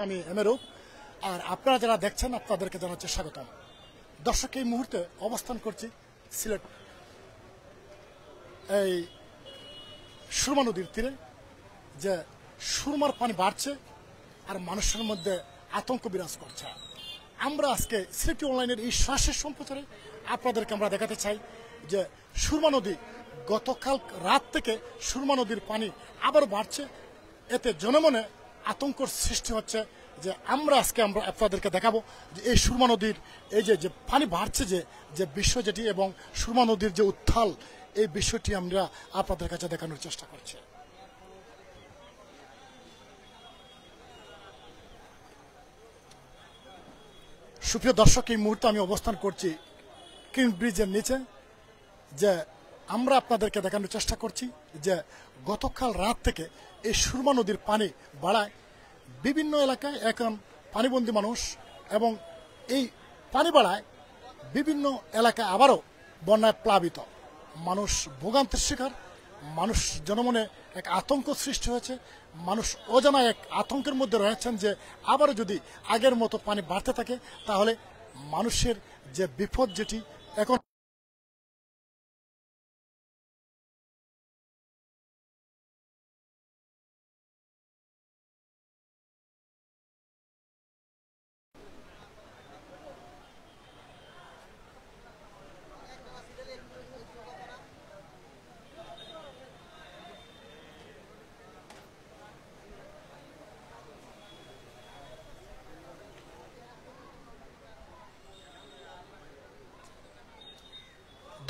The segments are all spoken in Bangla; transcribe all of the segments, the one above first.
আমি এমেরুপ আর আপনারা যারা দেখছেন আপনাদেরকে জানাচ্ছি স্বাগতম। দর্শক, এই মুহূর্তে অবস্থান করছি সিলেট এই সুরমা নদীর তীরে, যে সুরমার পানি বাড়ছে আর মানুষের মধ্যে আতঙ্ক বিরাজ করছে। আমরা আজকে সিলেটি অনলাইনের এই সরাসরি সম্প্রচারে আপনাদেরকে আমরা দেখাতে চাই যে সুরমা নদী গতকাল রাত থেকে সুরমা নদীর পানি আবার বাড়ছে। এতে জনমনে আতঙ্কর সৃষ্টি হচ্ছে। যে আমরা আপনাদেরকে দেখাবো যে এই সুরমা নদীর এই যে পানি বাড়ছে যে বিষয় যেটি, এবং সুরমা নদীর যে উত্থাল, এই বিষয়টি আমরা আপনাদের কাছে দেখানোর চেষ্টা করছি। সুপ্রিয় দর্শক, এই মুহূর্তে আমি অবস্থান করছি কিং ব্রিজের নিচে, যে আমরা আপনাদেরকে দেখানোর চেষ্টা করছি যে গতকাল রাত থেকে এই সুরমা নদীর পানি বাড়ায় বিভিন্ন এলাকায় এখন পানিবন্দী মানুষ, এবং এই পানি বাড়ায় বিভিন্ন এলাকায় আবারও বন্যায় প্লাবিত মানুষ ভোগান্তির শিকার। মানুষ জনমনে এক আতঙ্ক সৃষ্টি হয়েছে। মানুষ অজানা এক আতঙ্কের মধ্যে রয়েছেন যে আবারও যদি আগের মতো পানি বাড়তে থাকে তাহলে মানুষের যে বিপদ যেটি এখন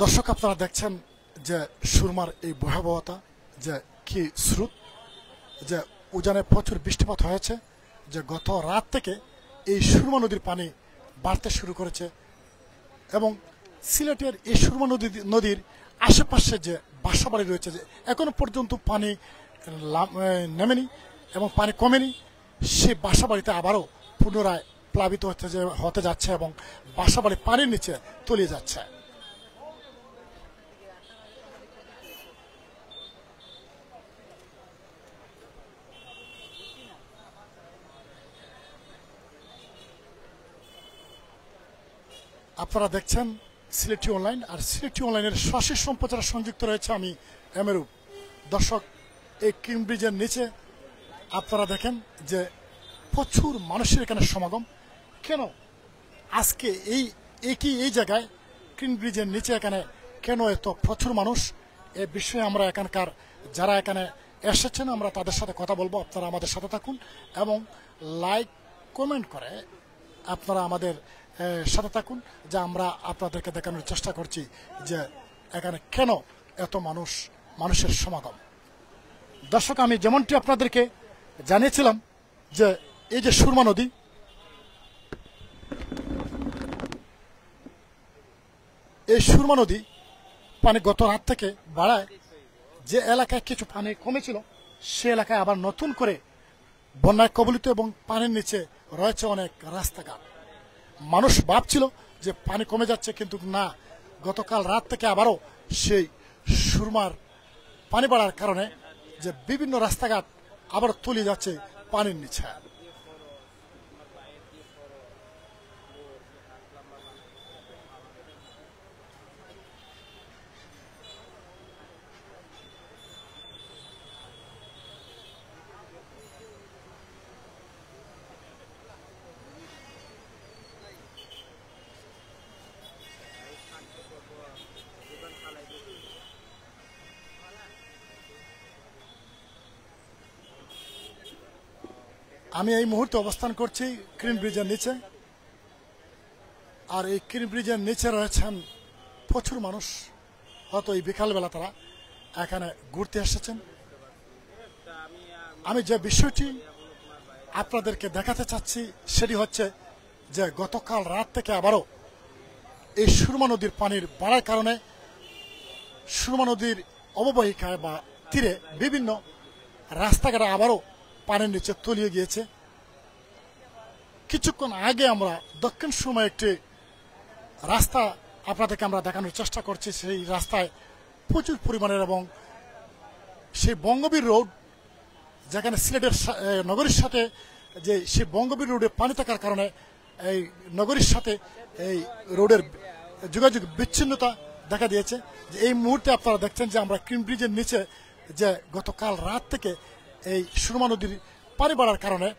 দর্শক, আপনারা দেখছেন যে সুরমার এই ভয়াবহতা, যে কি স্রোত, যে উজানে প্রচুর বৃষ্টিপাত হয়েছে, যে গত রাত থেকে এই সুরমা নদীর পানি বাড়তে শুরু করেছে। এবং সিলেটের এই সুরমা নদীর আশেপাশে যে বাসাবাড়ি রয়েছে, যে এখনো পর্যন্ত পানি নেমেনি এবং পানি কমেনি, সেই বাসাবাড়িতে আবারও পুনরায় প্লাবিত হতে যাচ্ছে এবং বাসাবাড়ি পানির নিচে তলিয়ে যাচ্ছে। আপনারা দেখছেন সিলেটি অনলাইন, আর সিলেটি অনলাইনের সরাসরি সম্প্রচারে সংযুক্ত রয়েছে আমি এমেরুপ। দর্শক, এই কিং ব্রিজের নিচে আপনারা দেখেন যে প্রচুর মানুষের এখানে সমাগম। কেন আজকে এই জায়গায় কিং ব্রিজের নিচে এখানে কেন এত প্রচুর মানুষ, এ বিষয়ে আমরা এখানকার যারা এখানে এসেছেন আমরা তাদের সাথে কথা বলবো। আপনারা আমাদের সাথে থাকুন এবং লাইক কমেন্ট করে আপনারা আমাদের সাথে থাকুন, যে আমরা আপনাদেরকে দেখানোর চেষ্টা করছি যে এখানে কেন এত মানুষের সমাগম। দর্শক, আমি যেমনটি আপনাদেরকে জানিয়েছিলাম যে এই যে সুরমা নদী, এই সুরমা নদী পানি গত রাত থেকে বাড়ায়, যে এলাকায় কিছু পানি কমেছিল সে এলাকায় আবার নতুন করে বন্যায় কবলিত এবং পানির নিচে রয়েছে অনেক রাস্তাঘাট। মানুষ ভাবছিল যে পানি কমে যাচ্ছে, কিন্তু না, গতকাল রাত থেকে আবারও সেই সুরমার পানি বাড়ার কারণে যে বিভিন্ন রাস্তাঘাট আবার তলিয়ে যাচ্ছে পানির নিচে। আমি এই মুহূর্তে অবস্থান করছি কিং ব্রিজের নিচে, আর এই কিং ব্রিজের নিচে রয়েছেন প্রচুর মানুষ। হয়তো এই বিকালবেলা তারা এখানে ঘুরতে এসেছেন। আমি যে বিষয়টি আপনাদেরকে দেখাতে চাচ্ছি সেটি হচ্ছে যে গতকাল রাত থেকে আবারও এই সুরমা নদীর পানির বাড়ার কারণে সুরমা নদীর অববাহিকায় বা তীরে বিভিন্ন রাস্তাঘাটে আবারও পানির নিচে তলিয়ে গিয়েছে। কিছুক্ষণ আগে আমরা দক্ষিণ সুরমা একটি রাস্তা আপনাদেরকে আমরা দেখানোর চেষ্টা করছি। সেই রাস্তায় প্রচুর পরিমাণের, এবং সেই বঙ্গবীর রোড যেখানে সিলেটের নগরীর সাথে যে সেই বঙ্গবীর রোডে পানি থাকার কারণে এই নগরীর সাথে এই রোডের যোগাযোগ বিচ্ছিন্নতা দেখা দিয়েছে। যে এই মুহূর্তে আপনারা দেখছেন যে আমরা ক্রিম ব্রিজের নিচে যে গতকাল রাত থেকে এই সুরমা নদীর পানি বাড়ার কারণে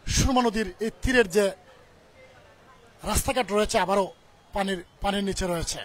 সুরমা নদীর এই তীরের যে রাস্তাঘাট রয়েছে আবারও পানির নিচে রয়েছে।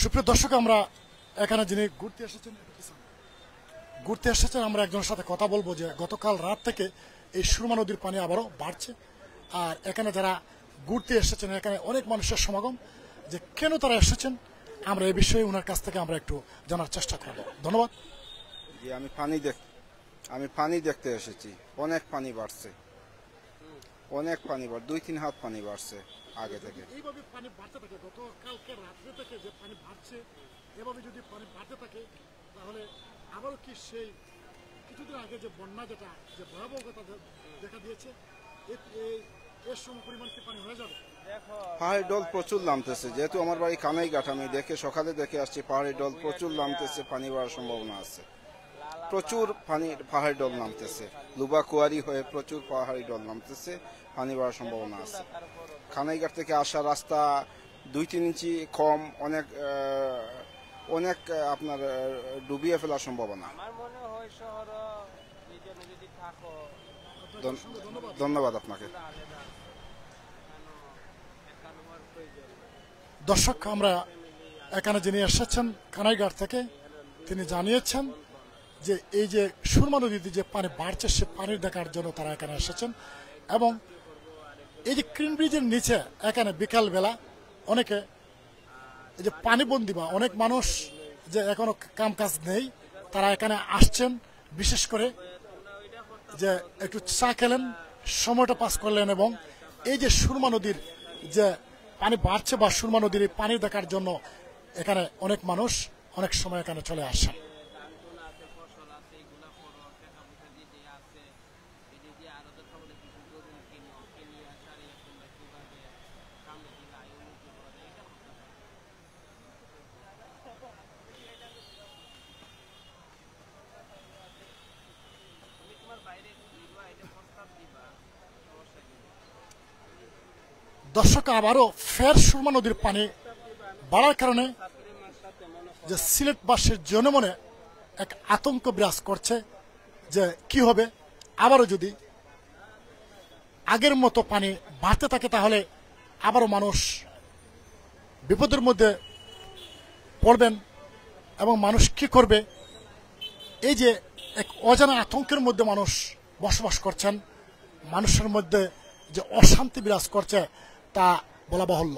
সুপ্রিয় দর্শক, আমরা এখানে যিনি ঘুরতে এসেছেন আমরা একজনের সাথে কথা বলবো যে গতকাল রাত থেকে এই সুরমা নদীর পানি আবারও বাড়ছে। আর এখানে যারা ঘুরতে এসেছেন এখানে অনেক মানুষের সমাগম, যে কেন তারা এসেছেন আমরা এই বিষয়ে ওনার কাছ থেকে আমরা একটু জানার চেষ্টা করব। ধন্যবাদ। জি, আমি পানি দেখতে এসেছি। অনেক পানি বাড়ছে, অনেক পানি 2-3 হাত পানি বাড়ছে আগে থেকে। এইভাবে পানি বাড়তে থাকে, গতকালকে রাত্রে থেকে যে পানি বাড়ছে এভাবে যদি পানি বাড়তে থাকে তাহলে আবারও কি সেই কিছুদিন আগে যে বন্যা যেটা যে ভয়াবহতা দেখা দিয়েছে এর সম পরিমাণ কি পানি হয়ে যাবে? পাহাড়ি ডল প্রচুর নামতেছে, যেহেতু আমার বাড়ি কানাইঘাট, আমি সকালে দেখে আসছি পাহাড়ি ডল প্রচুর নামতেছে, পানি বাড়ার সম্ভাবনা আছে। প্রচুর পাহাড়ি ডল নামতেছে, লুবা কুয়ারি হয়ে প্রচুর পাহাড়ি ডল নামতেছে, পানি বাড়ার সম্ভাবনা আছে। কানাইঘাট থেকে আসা রাস্তা 2-3 ইঞ্চি কম, অনেক আপনার ডুবিয়ে ফেলার সম্ভাবনা। ধন্যবাদ আপনাকে। দর্শক, আমরা এখানে যিনি এসেছেন কানাইঘাট থেকে তিনি জানিয়েছেন যে এই যে সুরমা নদীতে যে পানি বাড়ছে সে পানির দেখার জন্য তারা এখানে এসেছেন। এবং এই যে ক্রিম ব্রিজের নিচে এখানে বিকালবেলা অনেকে এই যে পানিবন্দী বা অনেক মানুষ যে এখনো কাম কাজ নেই তারা এখানে আসছেন, বিশেষ করে যে একটু চা খেলেন, সময়টা পাস করলেন এবং এই যে সুরমা নদীর যে পানি বাড়ছে বা সুরমা নদীর এই পানি দেখার জন্য এখানে অনেক মানুষ অনেক সময় এখানে চলে আসেন। দর্শক, আবারও ফের সুরমা নদীর পানি বাড়ার কারণে যে সিলেটবাসীর জনমনে এক আতঙ্ক বিরাজ করছে যে কি হবে, আবারও যদি আগের মতো পানি বাড়তে থাকে তাহলে আবারও মানুষ বিপদের মধ্যে পড়বেন এবং মানুষ কি করবে, এই যে এক অজানা আতঙ্কের মধ্যে মানুষ বসবাস করছেন, মানুষের মধ্যে যে অশান্তি বিরাজ করছে তা বলা বাহুল্য।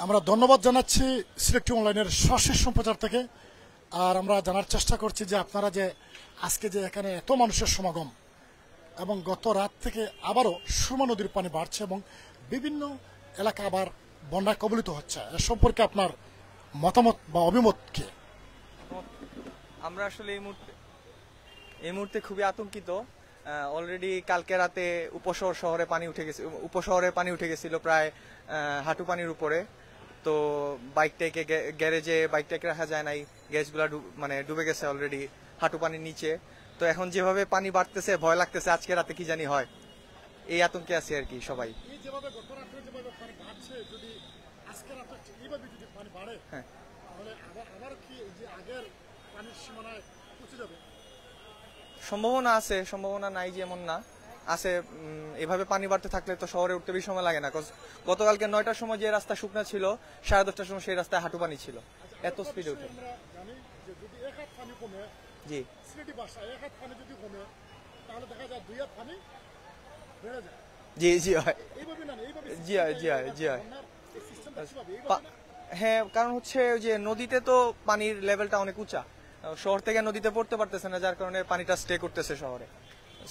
আমরা ধন্যবাদ জানাচ্ছি সিলেক্টিভ অনলাইনের সরাসরি সম্প্রচার থেকে। আর আমরা জানার চেষ্টা করছি যে আপনারা যে আজকে যে এখানে এত মানুষের সমাগম এবং গত রাত থেকে আবারও সুরমা নদীর পানি বাড়ছে এবং বিভিন্ন এলাকা আবার বন্যায় কবলিত হচ্ছে, এ সম্পর্কে আপনার মতামত বা অভিমত কি? আমরা আসলে এই মুহূর্তে খুবই আতঙ্কিত। অলরেডি কালকে রাতে উপশহরে পানি উঠে গেছিল প্রায় হাঁটু পানির উপরে। তো বাইকটাকে গ্যারেজে বাইকটাকে রাখা যায় নাই, গ্যাসগুলা মানে ডুবে গেছে অলরেডি হাঁটু পানির নিচে। তো এখন যেভাবে পানি বাড়তেছে ভয় লাগতেছে আজকে রাতে কি জানি হয়, এই আতঙ্কে আছে আর কি সবাই। হ্যাঁ, সম্ভাবনা নাই যে এমন না আছে। এভাবে পানি বাড়তে থাকলে তো শহরে উঠতে বেশি সময় লাগে না। গতকালকে 9টার সময় যে রাস্তা শুকনা ছিল, 10:30টার সময় সেই রাস্তায় হাঁটু পানি ছিল, এত স্পিডে উঠে। জি জি জি হয়, জি হয়, জি হয়, জি হয়। হ্যাঁ, কারণ হচ্ছে যে নদীতে তো পানির লেভেলটা অনেক উঁচা, শহর থেকে নদীতে পড়তে পারতেছে না, যার কারণে পানিটা স্টে করতেছে শহরে।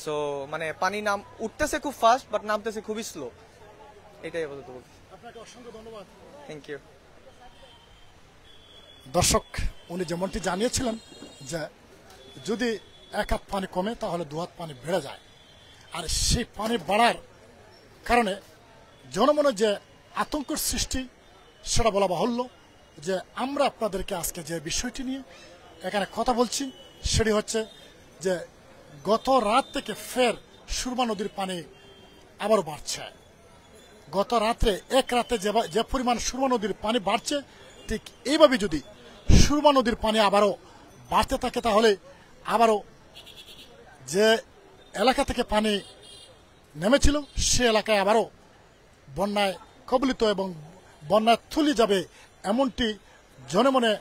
সো মানে পানি উঠতেছে খুব ফাস্ট বাট নামতেছে খুবই স্লো, এটাই আপাতত বলছি। আপনাকে অসংখ্য ধন্যবাদ। Thank you. দর্শক, উনি যেমনটি জানিয়েছিলেন যে যদি 1 হাত পানি কমে তাহলে 2 হাত পানি বেড়ে যায়। আর সেই পানি বাড়ার কারণে জনমনে যে আতঙ্কের সৃষ্টি সেটা বলা বাহুল্য। যে আমরা আপনাদেরকে আজকে যে বিষয়টি নিয়ে এখানে কথা বলছি সেটি হচ্ছে যে গত রাত থেকে ফের সুরমা নদীর পানি আবারও বাড়ছে। গত রাত্রে এক রাতে যে পরিমাণ সুরমা নদীর পানি বাড়ছে, ঠিক এইভাবে যদি সুরমা নদীর পানি আবারও বাড়তে থাকে তাহলে আবারও যে এলাকা থেকে পানি নেমেছিল সে এলাকায় আবারও বন্যায় কবলিত এবং বন্যায় থলি যাবে, এমনটি জনমনে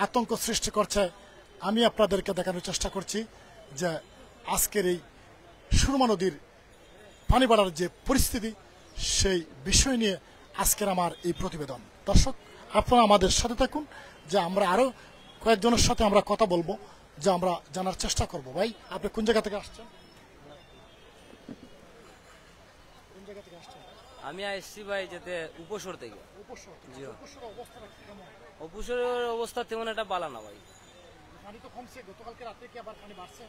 আতঙ্ক সৃষ্টি করছে। আমি আপনাদেরকে দেখানোর চেষ্টা করছি যে আজকের এই সুরমা নদীর পানি বাড়ার যে পরিস্থিতি, সেই বিষয় নিয়ে আজকের আমার এই প্রতিবেদন। দর্শক, আপনারা আমাদের সাথে থাকুন, যে আমরা আরো কয়েকজনের সাথে আমরা কথা বলবো, যে আমরা জানার চেষ্টা করব। ভাই, আপনি কোন জায়গা থেকে আসছেন? কোন জায়গা থেকে আসছেন? আমি আসছি ভাই যেতে উপসর থেকে। উপসর? জি। উপসরের অবস্থাটা কেমন? উপসরের অবস্থা তেমন একটা বালা না ভাই। পানি তো কমছে, গতকালকে রাতে কি আবার পানি বাড়ছে?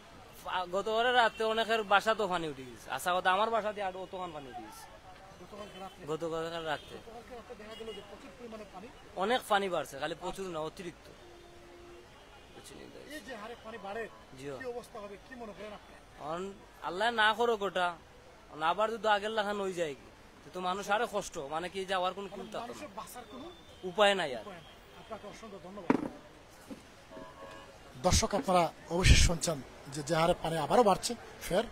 গতবারে রাতে অনেকের বাসা তো পানি উঠে গেছে, আশা কথা আমার বাসা দিয়ে আরো তখন পানি উঠে গেছে। গতকালকে রাতে? গতকাল রাতে গতকালকে রাতে দেখা গেল যে প্রচুর পরিমাণে পানি। অনেক পানি বাড়ছে, খালি প্রচুর না, অতিরিক্ত। এই যে হারে পানি বাড়ে, জি। কি অবস্থা হবে কি মনে করেন আপনি? আল্লাহ না করো গোটা, আবার যদি আগের লাখান হয়ে যায় তো মানুষ আরো কষ্ট, মানে কি যাওয়ার কোনো চিন্তা মানুষের বাঁচার কোনো উপায় নাই আর। উপায় নাই। আপনাকে অসংখ্য ধন্যবাদ। দর্শক, আপনারা অবশ্যই শুনছেন যে যে হারে পানি আবারও বাড়ছে ফের,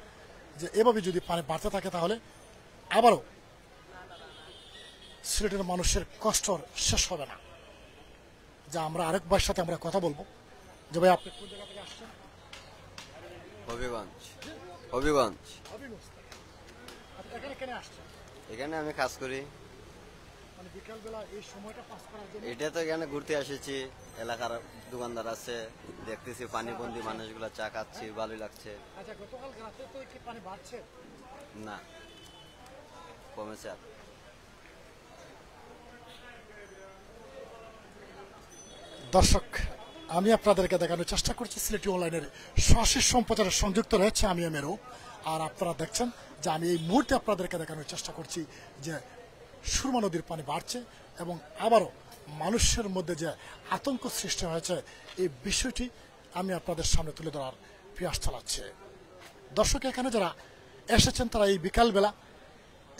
যে এভাবে যদি পানি বাড়তে থাকে তাহলে আবারও সিলেটের মানুষের কষ্ট শেষ হবে না। যা আমরা আরেক ভাইয়ের সাথে আমরা কথা বলবো। যে ভাই, আপনি কোন জায়গা থেকে আসছেন? হবিগঞ্জ। হবিগঞ্জ। হবিগঞ্জ থেকে। আপনি এখানে কেন আসছেন? এখানে আমি কাজ করি। মানে বিকালবেলা এই সময়টা পাস করার জন্য? এটা তো এখানে ঘুরতে এসেছি, এলাকার দোকানদার আছে, দেখতেছি পানিবন্দী মানুষগুলো চা খাচ্ছি, ভালোই লাগছে। আচ্ছা, গতকাল রাতে তো কি পানি বাড়ছে? না, কমেছে আর। দর্শক, আমি আপনাদেরকে দেখানোর চেষ্টা করছি সিলেটি অনলাইনের সরাসরি সম্প্রচারে সংযুক্ত রয়েছে আমি এমএরূপ। আর আপনারা দেখছেন যে আমি এই মুহূর্তে আপনাদেরকে দেখানোর চেষ্টা করছি যে সুরমা নদীর পানি বাড়ছে এবং আবারও মানুষের মধ্যে যে আতঙ্ক সৃষ্টি হয়েছে, এই বিষয়টি আমি আপনাদের সামনে তুলে ধরার প্রয়াস চালাচ্ছি। দর্শক, এখানে যারা এসেছেন তারা এই বিকালবেলা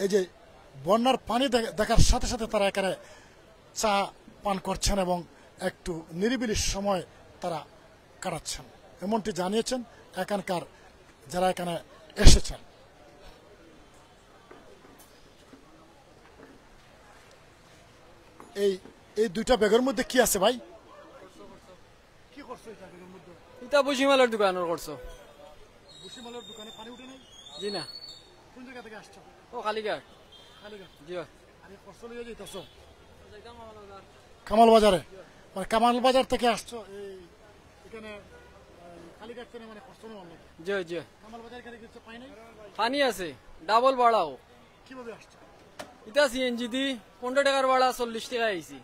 এই যে বন্যার পানি দেখার সাথে সাথে তারা এখানে চা পান করছেন এবং একটু নিরিবিলি সময় তারা কাটাচ্ছেন, এমনটি জানিয়েছেন এখানকার যারা এখানে এসেছেন। এই এই দুইটা ব্যাগের মধ্যে কি আছে ভাই? কি করছো এটা ব্যাগের মধ্যে? এটা বুসিমালের দোকানের করছো? বুসিমালের দোকানে পানি উঠে নাই? জি না। কোন জায়গা থেকে আসছো? ও কালীঘাট। কালীঘাট? জি। আরে কষ্ট লিয়ে যাইতেছো? কামাল বাজারে, মানে কামাল বাজার থেকে আসছো এই এখানে কালীঘাট থেকে, মানে কষ্ট নেই অনেক। জি জি কামাল বাজার এখানে কিছু পাই নাই, পানি আছে ডাবল ভাড়াও। কিভাবে আসছো? এটা সিএনজি দি 15 টাকার ভাড়া 40 টাকা আইছি।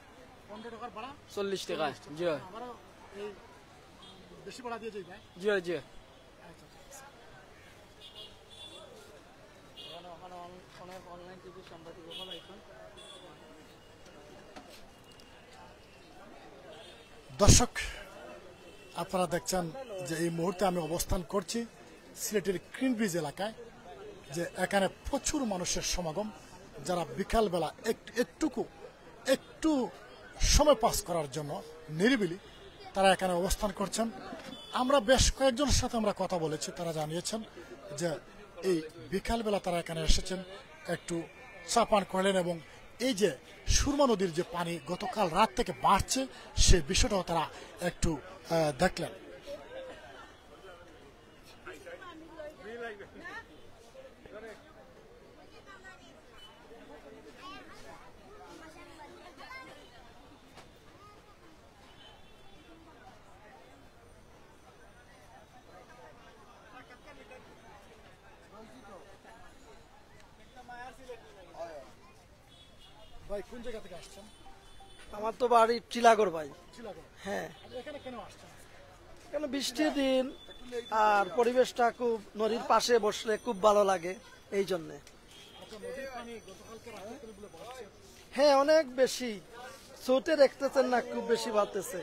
15 টাকার ভাড়া 40 টাকা। জি আমারও এই বেশি ভাড়া দিয়ে যাই ভাই। জি জি দর্শক, আপনারা দেখছেন যে এই মুহূর্তে আমি অবস্থান করছি সিলেটের ক্রিন ব্রিজ এলাকায়, যে এখানে প্রচুর মানুষের সমাগম, যারা বিকালবেলা একটু সময় পাস করার জন্য নিরিবিলি তারা এখানে অবস্থান করছেন। আমরা বেশ কয়েকজনের সাথে আমরা কথা বলেছি, তারা জানিয়েছেন যে এই বিকালবেলা তারা এখানে এসেছেন, একটু চা পান করলেন এবং এই যে সুরমা নদীর যে পানি গতকাল রাত থেকে বাড়ছে সে বিষয়টাও তারা একটু দেখলেন। ভাই কোন জায়গা থেকে আসছেন? আমার তো বাড়ি টিলাগড় ভাই। চিলাগড়। হ্যাঁ, এখানে কেন আসছেন? কেন বৃষ্টির দিন আর পরিবেশটা খুব নদীর পাশে বসলে খুব ভালো লাগে এই জন্যে। আচ্ছা, নদীর পানি গতকালকে রাতে থেকে বলে বাড়ছে। হ্যাঁ, অনেক বেশি চোটে দেখতেছেন না, খুব বেশি বাড়তেছে,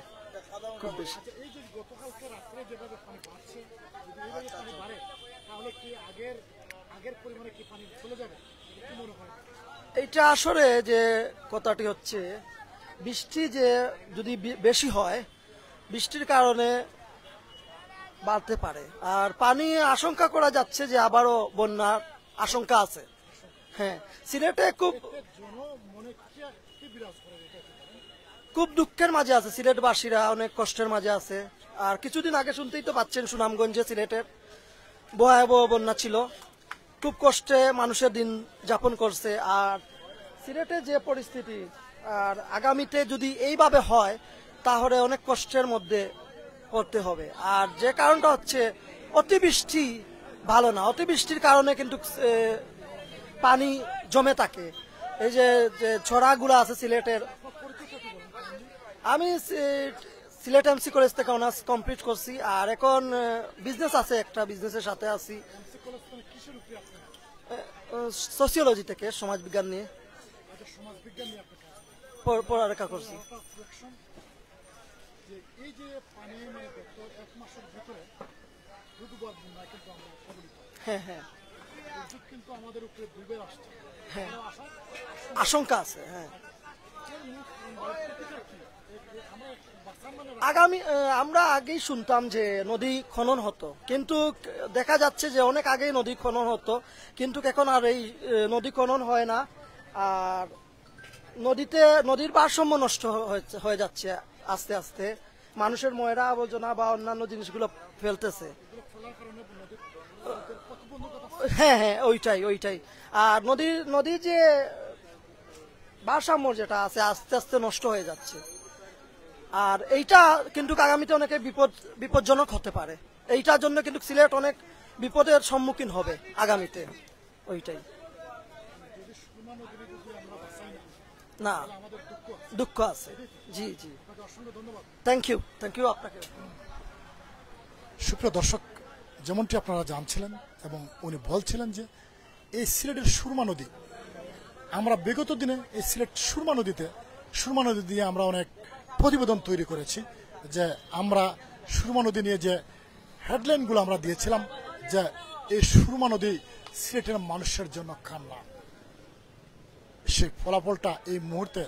খুব বেশি। আচ্ছা, এই যে গতকালকে রাত্রে যেভাবে পানি বাড়ছে, যদি এইভাবে পানি বাড়ে তাহলে কি আগের পরিমাণে কি পানি চলে যাবে? কি মনে হয়? এইটা আসলে যে কথাটি হচ্ছে, বৃষ্টি যে যদি বেশি হয়, বৃষ্টির কারণে বাড়তে পারে। আর পানি আশঙ্কা করা যাচ্ছে যে আবারও বন্যার আশঙ্কা আছে। হ্যাঁ, সিলেটে খুব দুঃখের মাঝে আছে সিলেটবাসীরা, অনেক কষ্টের মাঝে আছে। আর কিছুদিন আগে শুনতেই তো পাচ্ছেন সুনামগঞ্জে সিলেটের ভয়াবহ বন্যা ছিল, খুব কষ্টে মানুষের দিন যাপন করছে। আর সিলেটে যে পরিস্থিতি, আর আগামীতে যদি এইভাবে হয় তাহলে অনেক কষ্টের মধ্যে পড়তে হবে। আর যে কারণটা হচ্ছে অতিবৃষ্টি ভালো না, অতিবৃষ্টির কারণে কিন্তু পানি জমে থাকে। এই যে ছড়াগুলো আছে সিলেটের, আমি সিলেট এমসি কলেজ থেকে অনার্স কমপ্লিট করছি, আর এখন বিজনেস আছে, একটা বিজনেসের সাথে আছি। সোসিওলজি থেকে, সমাজবিজ্ঞান নিয়ে পড়ালেখা করছি। এই যে পানি গত এক মাসের ভিতরে দুবার বন্যা কিন্তু আমরা কবলিত, হ্যাঁ হ্যাঁ কিন্তু আমাদের উপরে ডুবে আসছে, হ্যাঁ, আশঙ্কা আছে। হ্যাঁ, আগামী আমরা আগেই শুনতাম যে নদী খনন হতো, কিন্তু দেখা যাচ্ছে যে অনেক আগেই নদী খনন হতো, কিন্তু এখন আর এই নদী খনন হয় না। আর নদীর ভারসাম্য নষ্ট হয়ে যাচ্ছে আস্তে আস্তে, মানুষের ময়লা আবর্জনা বা অন্যান্য জিনিসগুলো ফেলতেছে। হ্যাঁ হ্যাঁ, ওইটাই। আর নদীর যে ভারসাম্য যেটা আছে আস্তে আস্তে নষ্ট হয়ে যাচ্ছে। আর এইটা কিন্তু আগামীতে অনেকে বিপজ্জনক হতে পারে। এইটার জন্য কিন্তু সিলেট অনেক বিপদের সম্মুখীন হবে আগামীতে, ওইটাই। না, দুঃখ আছে। জি জি, থ্যাংক ইউ আপনাকে। সুপ্রিয় দর্শক, যেমনটি আপনারা জানছিলেন এবং উনি বলছিলেন যে এই সিলেটের সুরমা নদী, আমরা বিগত দিনে এই সিলেট সুরমা নদী দিয়ে আমরা অনেক প্রতিবেদন তৈরি করেছি, যে আমরা সুরমা নদী নিয়ে যে হেডলাইনগুলো আমরা দিয়েছিলাম যে এই সুরমা নদী সিলেটের মানুষের জন্য কান্না। সেই ফলাফলটা এই মুহূর্তে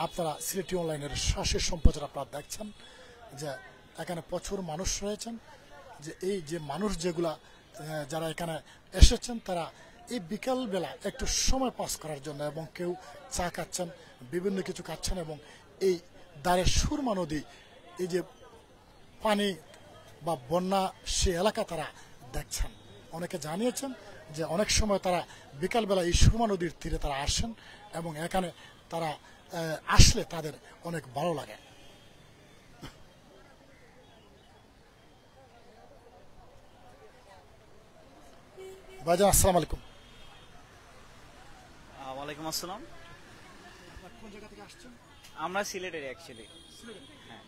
আপনারা সিলেটি অনলাইনের সরাসরি সম্প্রচার আপনারা দেখছেন, যে এখানে প্রচুর মানুষ রয়েছেন, যে এই যে মানুষ যেগুলা যারা এখানে এসেছেন তারা এই বিকালবেলা একটু সময় পাস করার জন্য, এবং কেউ চা খাচ্ছেন, বিভিন্ন কিছু খাচ্ছেন, এবং এই দ্বারে সুরমা নদী এই যে পানি বা বন্যা সে এলাকা তারা দেখছেন। অনেকে জানিয়েছেন যে অনেক সময় তারা বিকালবেলা এই সুরমা নদীর তীরে তারা আসেন এবং এখানে তারা আসলে তাদের অনেক ভালো লাগে। ভাইজান আসসালামু আলাইকুম। ওয়ালাইকুম আসসালাম। কোন জায়গা থেকে আসছেন? আমরা সিলেটের অ্যাকচুয়ালি। হ্যাঁ,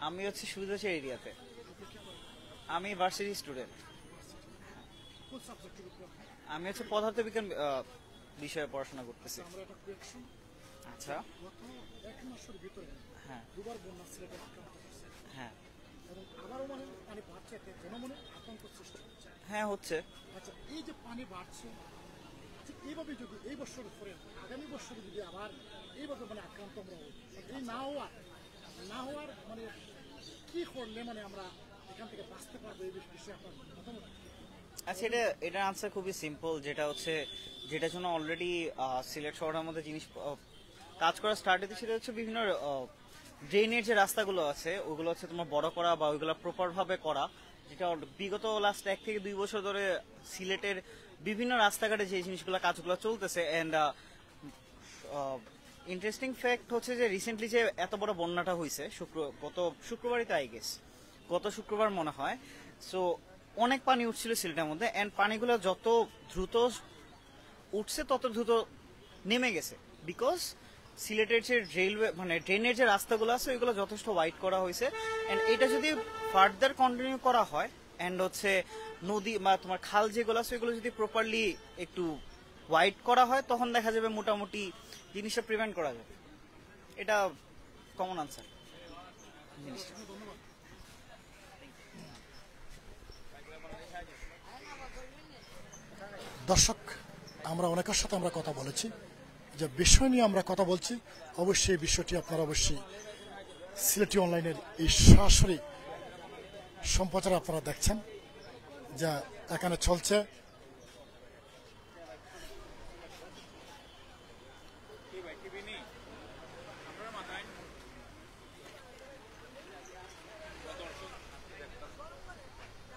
আমি হচ্ছে সুদর্শন এরিয়াতে। আমি ভার্সিটি স্টুডেন্ট। আমি হচ্ছে পদার্থবিজ্ঞান বিষয়ে পড়াশোনা করতেছি। আচ্ছা। গত 1 মাসের ভিতরে হ্যাঁ দুবার বন্যা সিলেটে আক্রান্ত হয়েছে হ্যাঁ এবং আবারও মানে পানি বাড়ছে, এতে জনমনে আতঙ্ক সৃষ্টি হচ্ছে। হ্যাঁ হচ্ছে। আচ্ছা, এই যে পানি বাড়ছে, ঠিক এইভাবে যদি এই বছর পরে আগামী বছর যদি আবার এইভাবে মানে আক্রান্ত আমরা হই, এই না হওয়ার মানে কি করলে মানে আমরা এখান থেকে বাঁচতে পারবো, এই বিষয়ে আপনার মতামত? আচ্ছা, এটার আনসার খুবই সিম্পল, যেটা হচ্ছে যেটার জন্য অলরেডি সিলেট শহরের মধ্যে জিনিস কাজ করা স্টার্ট হয়েছে, সেটা হচ্ছে বিভিন্ন ড্রেনের যে রাস্তাগুলো আছে ওগুলো হচ্ছে তোমার বড় করা বা ওইগুলো প্রপার ভাবে করা, যেটা বিগত লাস্ট 1 থেকে 2 বছর ধরে সিলেটের বিভিন্ন রাস্তাঘাটে যে জিনিসগুলো কাজগুলো চলতেছে। অ্যান্ড ইন্টারেস্টিং ফ্যাক্ট হচ্ছে যে রিসেন্টলি যে এত বড় বন্যাটা হয়েছে গত শুক্রবারই তো, আই গেস গত শুক্রবার মনে হয়। সো অনেক পানি উঠছিল সিলেটের মধ্যে, অ্যান্ড পানিগুলো যত দ্রুত উঠছে তত দ্রুত নেমে গেছে, বিকজ সিলেটের যে রেলওয়ে মানে ট্রেনের যে রাস্তাগুলো আছে ওইগুলো যথেষ্ট ওয়াইড করা হয়েছে। অ্যান্ড এটা যদি ফার্দার কন্টিনিউ করা হয়, অ্যান্ড হচ্ছে নদী বা তোমার খাল যেগুলো আছে ওইগুলো যদি প্রপারলি একটু ওয়াইড করা হয়, তখন দেখা যাবে মোটামুটি জিনিসটা প্রিভেন্ট করা যাবে। এটা কমন আনসার জিনিসটা। দর্শক, আমরা অনেকের সাথে আমরা কথা বলেছি, যে বিষয় নিয়ে আমরা কথা বলছি, অবশ্যই এই বিষয়টি আপনারা অবশ্যই সিলেটি অনলাইনের এই সরাসরি সম্প্রচার আপনারা দেখছেন যা এখানে চলছে।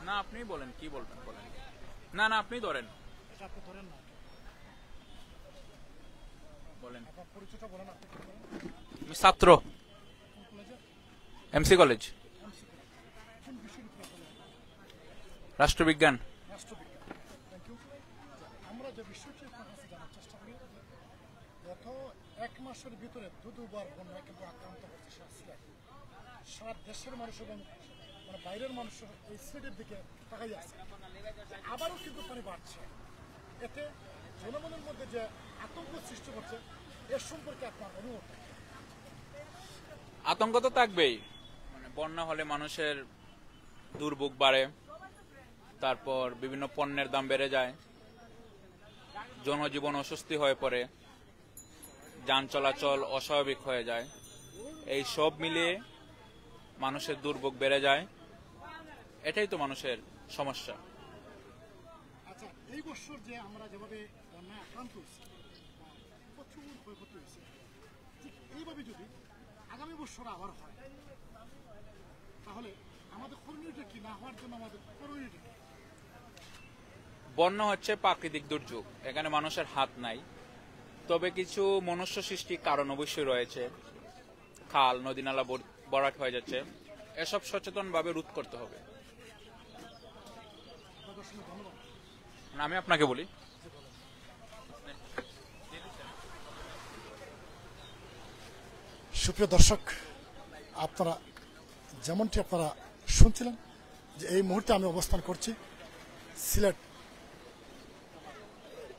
না আপনি বলেন, কি বলবেন বলেন। না না আপনি ধরেন, আপনি ধরেন না, বলেন। আপনার পরিচয়টা বলেন। আপনি কি করেন? আমি ছাত্র, এমসি কলেজ, রাষ্ট্রবিজ্ঞান। রাষ্ট্রবিজ্ঞান। Thank you. আমরা যে বিষয়টি আপনার কাছে জানার চেষ্টা করি, গত 1 মাসের ভিতরে দুবার বন্যায় কিন্তু আক্রান্ত হচ্ছে সিলেট। সারা দেশের মানুষ এবং মানে বাইরের মানুষের এই সিলেটের দিকে তাকাই আছে। আবারও কিন্তু পানি বাড়ছে, এতে জনগণের মধ্যে যে আতঙ্ক সৃষ্টি করছে, এর সম্পর্কে আপনার অনুভব? আতঙ্ক তো থাকবেই, মানে বন্যা হলে মানুষের দুর্ভোগ বাড়ে, তারপর বিভিন্ন পণ্যের দাম বেড়ে যায়, জনজীবন অস্বস্তি হয়ে পড়ে, যান চলাচল অস্বাভাবিক হয়ে যায়। এই সব মিলিয়ে মানুষের দুর্ভোগ বেড়ে যায়, এটাই তো মানুষের সমস্যা। আচ্ছা, এই বছর যে আমরা যেভাবে বন্যায় আক্রান্ত হয়েছি, প্রচুর ক্ষয়ক্ষতি হয়েছে, ঠিক এইভাবে যদি আগামী বছর আবার হয়, তাহলে আমাদের করণীয়টা কি? না হওয়ার জন্য আমাদের করণীয়টা কি? বন্যা হচ্ছে প্রাকৃতিক দুর্যোগ, এখানে মানুষের হাত নাই, তবে কিছু মনুষ্য সৃষ্টি কারণ অবশ্যই রয়েছে। খাল নদী নালা ভরাট হয়ে যাচ্ছে, এসব সচেতনভাবে রোধ করতে হবে। আমি আপনাকে বলি, সুপ্রিয় দর্শক, আপনারা যেমনটি আপনারা শুনছিলেন যে এই মুহূর্তে আমি অবস্থান করছি সিলেট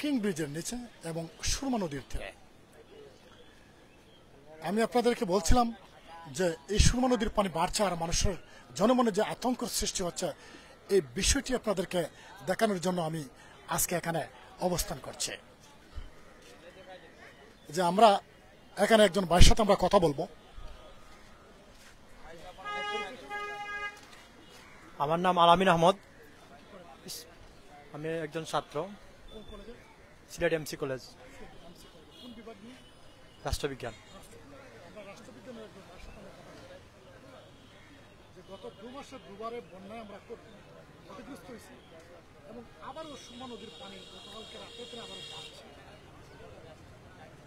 কিং ব্রিজের নিচে এবং সুরমা নদীর তীরে। আমি আপনাদেরকে বলছিলাম যে এই সুরমা নদীর পানি বাড়ছে আর মানুষের জনমনে যে আতঙ্কের সৃষ্টি হচ্ছে, এই বিষয়টি আপনাদেরকে দেখানোর জন্য আমি আজকে এখানে অবস্থান করছি। যে আমরা এখানে একজন ভাইয়ের সাথে আমরা কথা বলবো। আমার নাম আলামিন আহমদ, আমি একজন ছাত্র, সিলেট এমসি কলেজ, রাষ্ট্রবিজ্ঞান। গত 2 মাসের দুবারে বন্যায় আমরা ক্ষতিগ্রস্ত হয়েছি এবং আবারও সুরমা নদীর পানি গতকালকে রাতে আবারও বাড়ছে।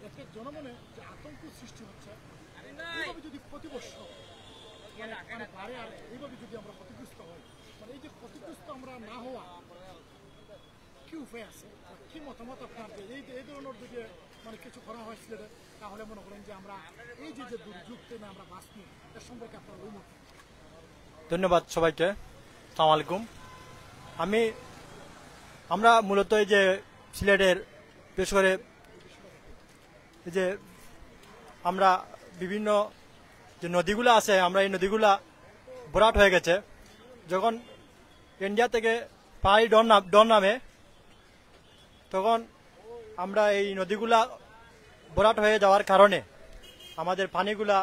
এতে জনমনে যে আতঙ্ক সৃষ্টি হচ্ছে, এইভাবে যদি প্রতি বছর মানে বাড়ে আর এইভাবে যদি আমরা ক্ষতিগ্রস্ত হই, মানে এই যে ক্ষতিগ্রস্ত আমরা না হওয়া কি উপায় আছে, কি মতামত আপনার যে এই ধরনের যদি মানে কিছু করা হয় সিলেটে, তাহলে মনে করেন যে আমরা এই যে দুর্যোগ থেকে আমরা বাঁচনি, এর সম্পর্কে আপনার অভিমত? ধন্যবাদ সবাইকে। আসসালামু আলাইকুম। আমরা মূলত এই যে সিলেটের বিশেষ করে এই যে আমরা বিভিন্ন যে নদীগুলো আছে, আমরা এই নদীগুলা ভরাট হয়ে গেছে। যখন ইন্ডিয়া থেকে পাহাড়ি ডন নামে, তখন আমরা এই নদীগুলা ভরাট হয়ে যাওয়ার কারণে আমাদের পানিগুলা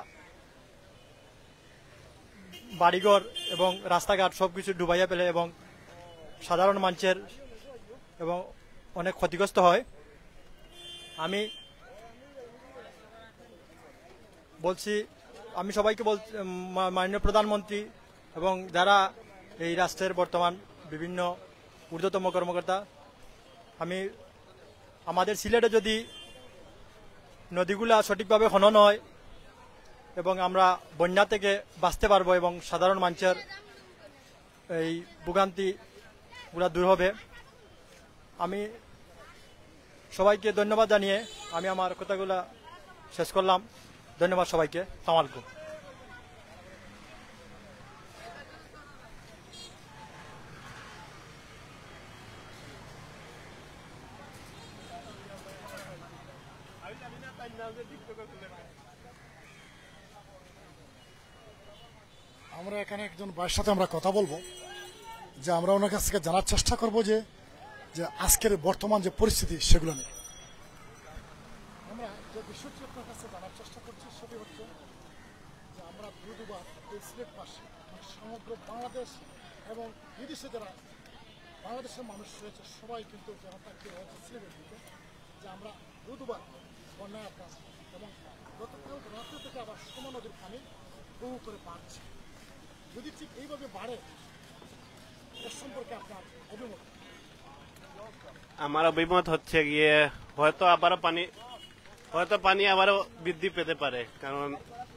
বাড়িঘর এবং রাস্তাঘাট সবকিছু ডুবাইয়া ফেলে এবং সাধারণ মানুষের এবং অনেক ক্ষতিগ্রস্ত হয়। আমি সবাইকে মাননীয় প্রধানমন্ত্রী এবং যারা এই রাষ্ট্রের বর্তমান বিভিন্ন ঊর্ধ্বতম কর্মকর্তা, আমাদের সিলেটে যদি নদীগুলা সঠিকভাবে খনন হয় এবং আমরা বন্যা থেকে বাঁচতে পারবো এবং সাধারণ মানুষের এই ভোগান্তিগুলা দূর হবে। আমি সবাইকে ধন্যবাদ জানিয়ে আমি আমার কথাগুলা শেষ করলাম। ধন্যবাদ সবাইকে। আসসালামু আলাইকুম। আমরা এখানে একজন ভাইয়ের সাথে আমরা কথা বলবো, যে আমরা ওনার কাছ থেকে জানার চেষ্টা করবো যে আজকের বর্তমান যে পরিস্থিতি সেগুলো নিয়ে। আমরা যে বিষয়টি আপনার কাছে জানার চেষ্টা করছি সেটি হচ্ছে যে আমরা দুবার এই সিলেটবাসী সমগ্র বাংলাদেশ এবং বিদেশে যারা বাংলাদেশের মানুষ রয়েছে সবাই কিন্তু জনতাকে রয়েছে সিলেটের দিকে, যে আমরা দুবার বন্যায় আপনার এবং গতকাল রাত্রে থেকে আবার সুরমা নদীর পানি বহু করে বাড়ছে। যদি ঠিক এইভাবে বাড়ে, এর সম্পর্কে আপনার অভিমত? আমার অভিমত হচ্ছে গিয়ে হয়তো পানি আবারও বৃদ্ধি পেতে পারে, কারণ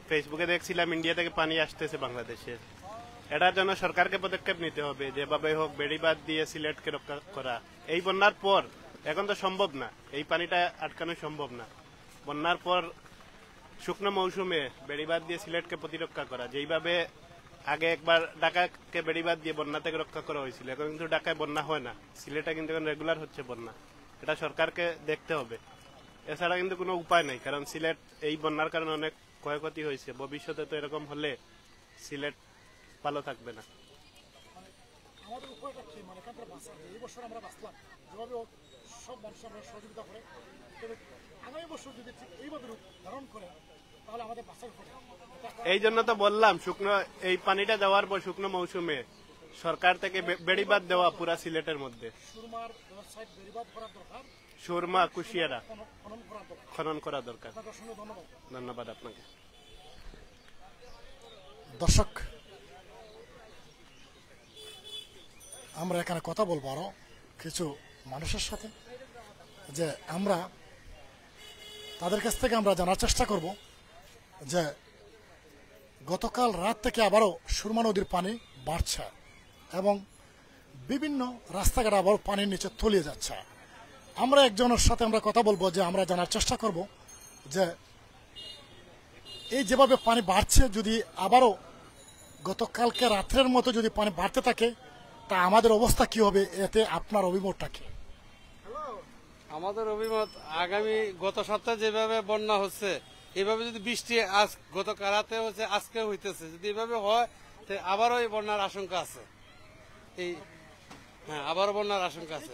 ফেসবুকে দেখছিলাম ইন্ডিয়া থেকে পানি আসতেছে বাংলাদেশে। এটার জন্য সরকারকে পদক্ষেপ নিতে হবে, যেভাবে হোক বেড়িবাঁধ দিয়ে সিলেটকে রক্ষা করা। এই বন্যার পর এখন তো সম্ভব না, এই পানিটা আটকানো সম্ভব না। বন্যার পর শুকনো মৌসুমে বেড়িবাঁধ দিয়ে সিলেটকে প্রতিরক্ষা করা, যেইভাবে আগে একবার ঢাকাকে বেড়িবাঁধ দিয়ে বন্যা থেকে রক্ষা করা হয়েছিল, এখন কিন্তু ঢাকায় বন্যা হয় না, সিলেটে কিন্তু এখন রেগুলার হচ্ছে বন্যা। এটা সরকারকে দেখতে হবে, এছাড়া কিন্তু কোনো উপায় নেই, কারণ সিলেট এই বন্যার কারণে অনেক ক্ষয়ক্ষতি হয়েছে। ভবিষ্যতে তো এরকম হলে সিলেট ভালো থাকবে না। আমাদের উপায়টা কি, মানে এখান থেকে বাঁচা, এই বছর আমরা বাঁচলাম যেভাবে সব মানুষ আমরা সহযোগিতা করে, তবে আগামী বছর যদি ঠিক এইভাবে রূপ ধারণ করে তাহলে আমাদের বাঁচার উপায়। এই জন্য তো বললাম এই পানিটা দেওয়ার পর শুকনো মৌসুমে সরকার থেকে বেড়িবাঁধ দেওয়া পুরা সিলেটের মধ্যে, সুরমা কুশিয়ারা খনন করা দরকার। ধন্যবাদ আপনাকে। দর্শক, আমরা এখানে কথা বলবো আরো কিছু মানুষের সাথে, যে আমরা তাদের কাছ থেকে আমরা জানার চেষ্টা করব যে গতকাল রাত থেকে আবারও সুরমা নদীর পানি বাড়ছে এবং বিভিন্ন রাস্তাঘাট আবারও পানির নিচে তলিয়ে যাচ্ছে। আমরা একজনের সাথে আমরা কথা বলবো, যে আমরা জানার চেষ্টা করব যে এই যেভাবে পানি বাড়ছে, যদি আবারও গতকালকে রাত্রের মতো যদি পানি বাড়তে থাকে, তা আমাদের অবস্থা কি হবে? এতে আপনার অভিমতটা কি? আমাদের অভিমত, আগামী গত সপ্তাহে যেভাবে বন্যা হচ্ছে, এভাবে যদি বৃষ্টি গতকাল রাতে হচ্ছে, আজকে হইতেছে, যদি এভাবে হয় আবারও এই বন্যার আশঙ্কা আছে। আবারও বন্যার আশঙ্কা আছে।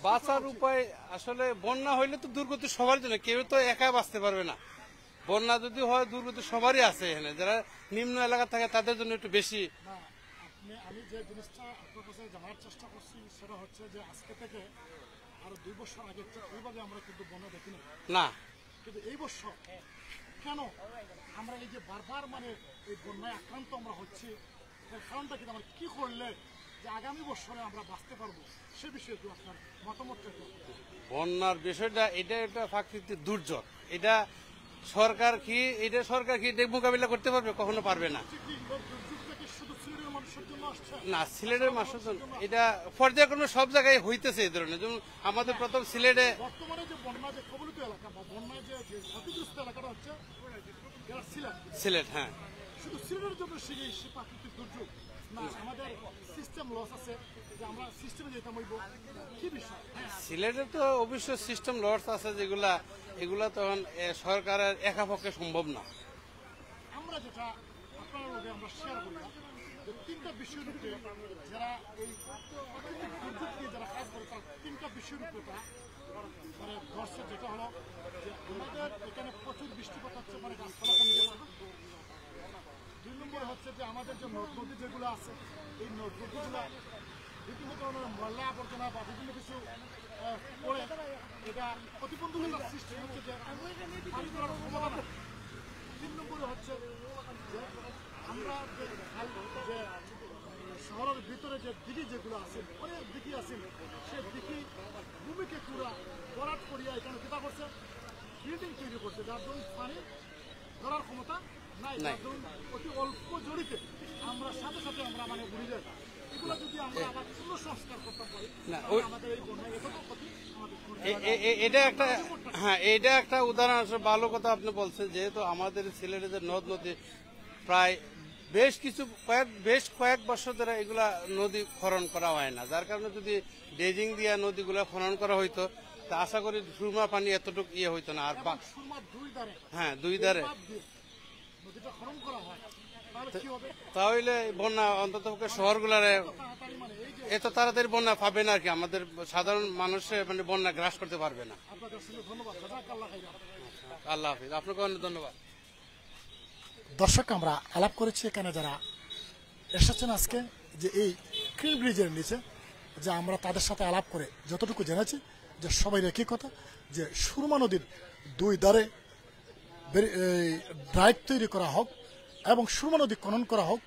বাঁচার উপায় আসলে, বন্যা হইলে তো দুর্গতি সবার জন্য, কেউ তো একা বাঁচতে পারবে না। বন্যা যদি হয় দুর্গতি সবারই আছে, এখানে যারা নিম্ন এলাকা থাকে তাদের জন্য একটু বেশি। আমি যে জিনিসটা আপনার কাছে জানার চেষ্টা করছি সেটা হচ্ছে যে আজকে থেকে আরো 2 বছর আগে এইভাবে আমরা কিন্তু বন্যা দেখিনি না, কিন্তু এই বছর কেন আমরা এই যে বারবার মানে এই বন্যায় আক্রান্ত আমরা হচ্ছি, এর কারণটা কিন্তু আমরা কি করলে যে আগামী বছরে আমরা বাঁচতে পারবো সে বিষয়ে একটু আপনার মতামতটা একটু। বন্যার বিষয়টা এটা একটা প্রাকৃতিক দুর্যোগ, এটা সরকার কি এটা মোকাবিলা করতে পারবে? কখনো পারবে না। না, সিলেটের মানুষের জন্য এটা পর্যায়ক্রমে সব জায়গায় হইতেছে এই ধরনের। যেমন আমাদের প্রথম সিলেটে বর্তমানে যে বন্যা যে কবলিত এলাকা বা বন্যায় যে ক্ষতিগ্রস্ত এলাকাটা হচ্ছে সিলেট, হ্যাঁ। শুধু সিলেটের জন্য সে প্রাকৃতিক দুর্যোগ না, আমাদের সিস্টেম লস আছে যে আমরা সিস্টেমে যেতাম হইব কি বিষয়? সিলেটে তো অবশ্য সিস্টেম লস আছে এগুলা তখন সরকারের একা পক্ষে সম্ভব না। আমরা যেটা আপনার লগে আমরা শেয়ার করি যে তিনটা বিষয়ের উপরে যারা এই প্রাকৃতিক দুর্যোগ নিয়ে যারা কাজ করে তার তিনটা বিষয়ের উপরে মানে ধরছে, যেটা হলো যে আমাদের এখানে প্রচুর বৃষ্টিপাত হচ্ছে, মানে গাছপালা কমে যাচ্ছে। 2 নম্বরে হচ্ছে যে আমাদের যে নদ নদী যেগুলো আছে এই নদ নদীগুলো বিভিন্ন ধরনের ময়লা আবর্জনা বা বিভিন্ন কিছু পড়ে এটা প্রতিবন্ধকতার সৃষ্টি হচ্ছে যে পানি করার ক্ষমতা না। 3 নম্বরে হচ্ছে যে আমরা যে শহরের ভিতরে যে দিঘি যেগুলো আছে অনেক দিঘি আছে, সে দিঘি ভূমিকে পুরা ভরাট করিয়া এখানে কিতা করছে বিল্ডিং তৈরি করছে, যার জন্য পানি ধরার ক্ষমতা নাই, যার জন্য অতি অল্প জড়িতে আমরা সাথে সাথে আমরা মানে ঘুরে যাই। এগুলো যদি আমরা আবার পুনঃসংস্কার করতে পারি আমাদের এই বন্যা এতটা ক্ষতি এটা একটা উদাহরণ আছে। ভালো কথা আপনি বলছেন, যেহেতু আমাদের সিলেটে যে নদ নদী প্রায় বেশ কয়েক বছর ধরে এগুলা নদী খনন করা হয় না, যার কারণে যদি ড্রেজিং দিয়া নদীগুলা খনন করা হইতো তা আশা করি সুরমা পানি এতটুকু হইতো না। আর হ্যাঁ, 2 ধারে তাহলে বন্যা অন্তত শহরগুলারে এত তাড়াতাড়ি বন্যা পাবে না আর কি, আমাদের সাধারণ মানুষের মানে বন্যা গ্রাস করতে পারবে না। আল্লাহ হাফিজ, আপনাকে অনেক ধন্যবাদ। দর্শক, আমরা আলাপ করেছি এখানে যারা এসেছেন আজকে যে এই ক্রিন ব্রিজের নিচে, যে আমরা তাদের সাথে আলাপ করে যতটুকু জেনেছি যে সবাই একই কথা, যে সুরমা নদীর 2 ধারে ড্রাইভ তৈরি করা হোক এবং সুরমা নদী খনন করা হোক,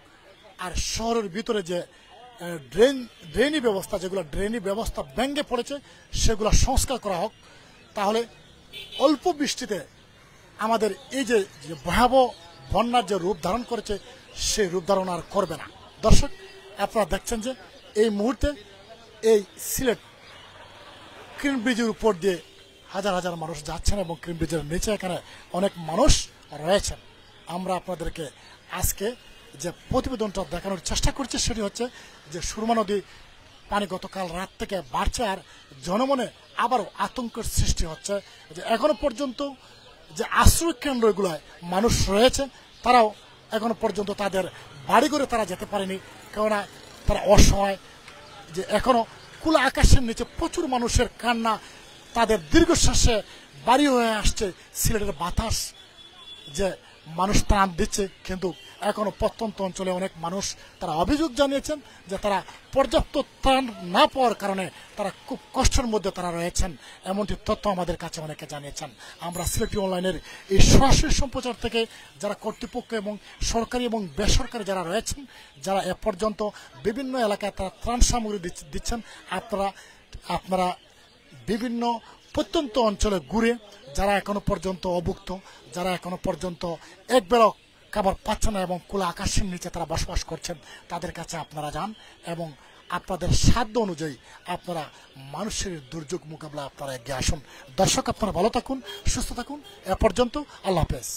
আর শহরের ভিতরে যে ড্রেনি ব্যবস্থা, যেগুলো ড্রেনি ব্যবস্থা ভেঙে পড়েছে সেগুলো সংস্কার করা হোক। তাহলে অল্প বৃষ্টিতে আমাদের এই যে ভয়াবহ বন্যার যে রূপ ধারণ করেছে সেই রূপ ধারণ আর করবে না। দর্শক, আপনারা দেখছেন যে এই মুহূর্তে এই সিলেট ক্রিন ব্রিজের উপর দিয়ে হাজার হাজার মানুষ যাচ্ছেন এবং ক্রিন ব্রিজের নিচে এখানে অনেক মানুষ রয়েছেন। আমরা আপনাদেরকে আজকে যে প্রতিবেদনটা দেখানোর চেষ্টা করছি সেটি হচ্ছে যে সুরমা নদী পানি গতকাল রাত থেকে বাড়ছে, আর জনমনে আবারও আতঙ্কের সৃষ্টি হচ্ছে যে এখনো পর্যন্ত যে আশ্রয় কেন্দ্রগুলোয় মানুষ রয়েছে তারাও এখনো পর্যন্ত তাদের বাড়িঘরে তারা যেতে পারেনি, কেননা তারা অসহায়। যে এখনো খোলা আকাশের নিচে প্রচুর মানুষের কান্না, তাদের দীর্ঘশ্বাসে বাড়ি হয়ে আসছে সিলেটের বাতাস, যে মানুষ ত্রাণ দিচ্ছে, কিন্তু এখনো প্রত্যন্ত অঞ্চলে অনেক মানুষ তারা অভিযোগ জানিয়েছেন যে তারা পর্যাপ্ত ত্রাণ না পাওয়ার কারণে তারা খুব কষ্টের মধ্যে তারা রয়েছেন, এমনটি তথ্য আমাদের কাছে অনেকে জানিয়েছেন। আমরা সিলেটি অনলাইনের এই সরাসরি সম্প্রচার থেকে যারা কর্তৃপক্ষ এবং সরকারি এবং বেসরকারি যারা রয়েছেন, যারা এ পর্যন্ত বিভিন্ন এলাকায় তারা ত্রাণ সামগ্রী দিচ্ছেন, আপনারা বিভিন্ন প্রত্যন্ত অঞ্চলে ঘুরে যারা এখনো পর্যন্ত অভুক্ত, যারা এখনো পর্যন্ত একবেলা খাবার পাচ্ছে না এবং খোলা আকাশের নিচে তারা বসবাস করছেন, তাদের কাছে আপনারা যান এবং আপনাদের সাধ্য অনুযায়ী আপনারা মানুষের দুর্যোগ মোকাবেলা আপনারা এগিয়ে আসুন। দর্শক, আপনারা ভালো থাকুন, সুস্থ থাকুন। এ পর্যন্ত আল্লাহ হাফেজ।